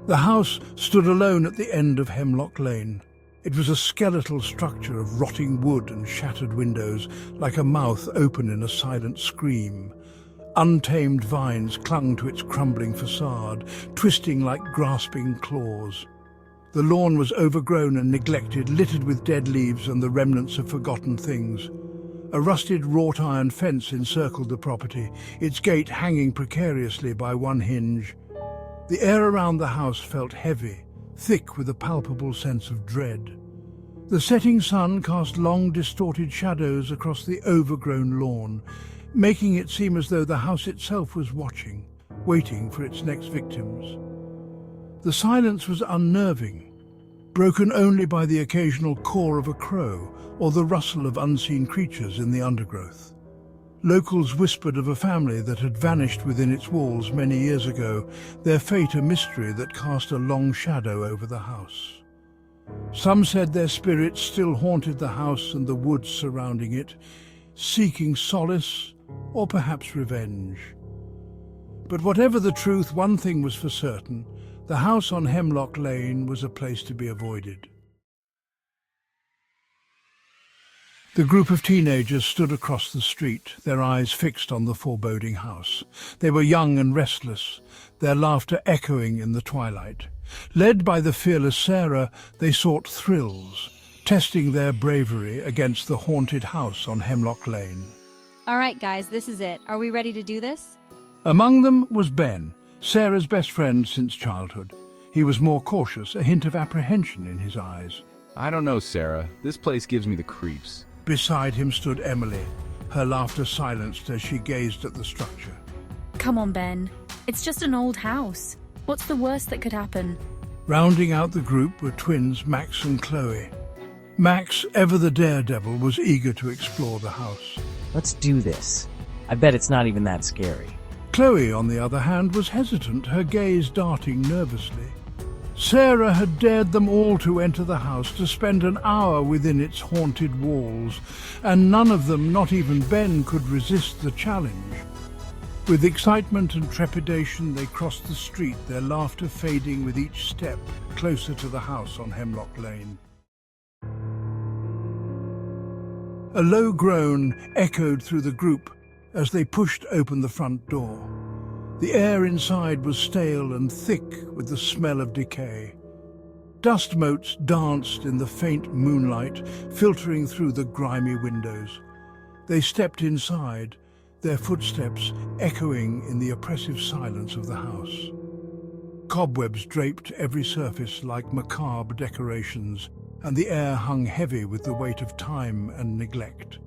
The house stood alone at the end of Hemlock Lane. It was a skeletal structure of rotting wood and shattered windows, like a mouth open in a silent scream. Untamed vines clung to its crumbling facade, twisting like grasping claws. The lawn was overgrown and neglected, littered with dead leaves and the remnants of forgotten things. A rusted wrought-iron fence encircled the property, its gate hanging precariously by one hinge. The air around the house felt heavy, thick with a palpable sense of dread. The setting sun cast long, distorted shadows across the overgrown lawn, making it seem as though the house itself was watching, waiting for its next victims. The silence was unnerving, broken only by the occasional caw of a crow or the rustle of unseen creatures in the undergrowth. Locals whispered of a family that had vanished within its walls many years ago, their fate a mystery that cast a long shadow over the house. Some said their spirits still haunted the house and the woods surrounding it, seeking solace or perhaps revenge. But whatever the truth, one thing was for certain: the house on Hemlock Lane was a place to be avoided. The group of teenagers stood across the street, their eyes fixed on the foreboding house. They were young and restless, their laughter echoing in the twilight. Led by the fearless Sarah, they sought thrills, testing their bravery against the haunted house on Hemlock Lane. All right, guys, this is it. Are we ready to do this? Among them was Ben, Sarah's best friend since childhood. He was more cautious, a hint of apprehension in his eyes. I don't know, Sarah. This place gives me the creeps. Beside him stood Emily, her laughter silenced as she gazed at the structure. Come on, Ben. It's just an old house. What's the worst that could happen? Rounding out the group were twins Max and Chloe. Max, ever the daredevil, was eager to explore the house. Let's do this. I bet it's not even that scary. Chloe, on the other hand, was hesitant, her gaze darting nervously. Sarah had dared them all to enter the house, to spend an hour within its haunted walls, and none of them, not even Ben, could resist the challenge. With excitement and trepidation, they crossed the street, their laughter fading with each step closer to the house on Hemlock Lane. A low groan echoed through the group as they pushed open the front door. The air inside was stale and thick with the smell of decay. Dust motes danced in the faint moonlight, filtering through the grimy windows. They stepped inside, their footsteps echoing in the oppressive silence of the house. Cobwebs draped every surface like macabre decorations, and the air hung heavy with the weight of time and neglect.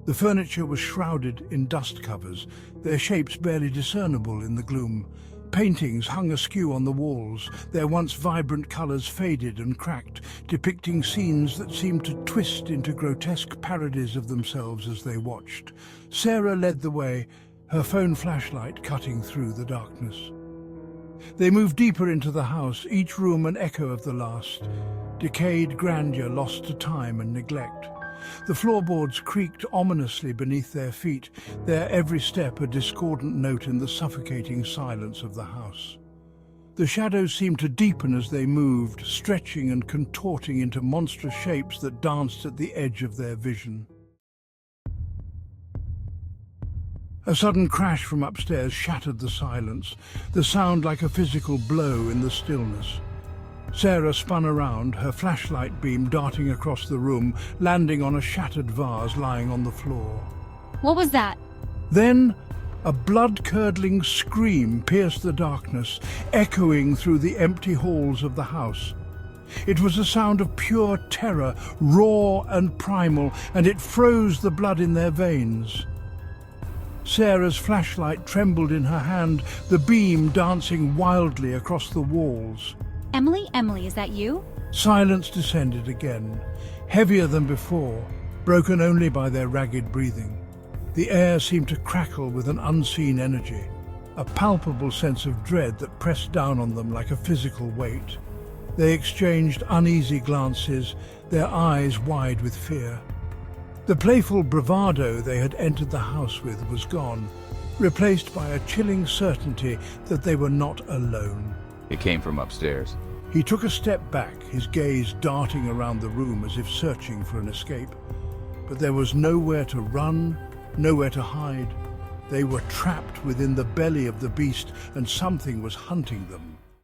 The furniture was shrouded in dust covers, their shapes barely discernible in the gloom. Paintings hung askew on the walls, their once vibrant colours faded and cracked, depicting scenes that seemed to twist into grotesque parodies of themselves as they watched. Sarah led the way, her phone flashlight cutting through the darkness. They moved deeper into the house, each room an echo of the last, decayed grandeur lost to time and neglect. The floorboards creaked ominously beneath their feet, their every step a discordant note in the suffocating silence of the house. The shadows seemed to deepen as they moved, stretching and contorting into monstrous shapes that danced at the edge of their vision. A sudden crash from upstairs shattered the silence, the sound like a physical blow in the stillness. Sarah spun around, her flashlight beam darting across the room, landing on a shattered vase lying on the floor. What was that? Then, a blood-curdling scream pierced the darkness, echoing through the empty halls of the house. It was a sound of pure terror, raw and primal, and it froze the blood in their veins. Sarah's flashlight trembled in her hand, the beam dancing wildly across the walls. Emily, is that you? Silence descended again, heavier than before, broken only by their ragged breathing. The air seemed to crackle with an unseen energy, a palpable sense of dread that pressed down on them like a physical weight. They exchanged uneasy glances, their eyes wide with fear. The playful bravado they had entered the house with was gone, replaced by a chilling certainty that they were not alone. It came from upstairs. He took a step back, his gaze darting around the room as if searching for an escape. But there was nowhere to run, nowhere to hide. They were trapped within the belly of the beast, and something was hunting them.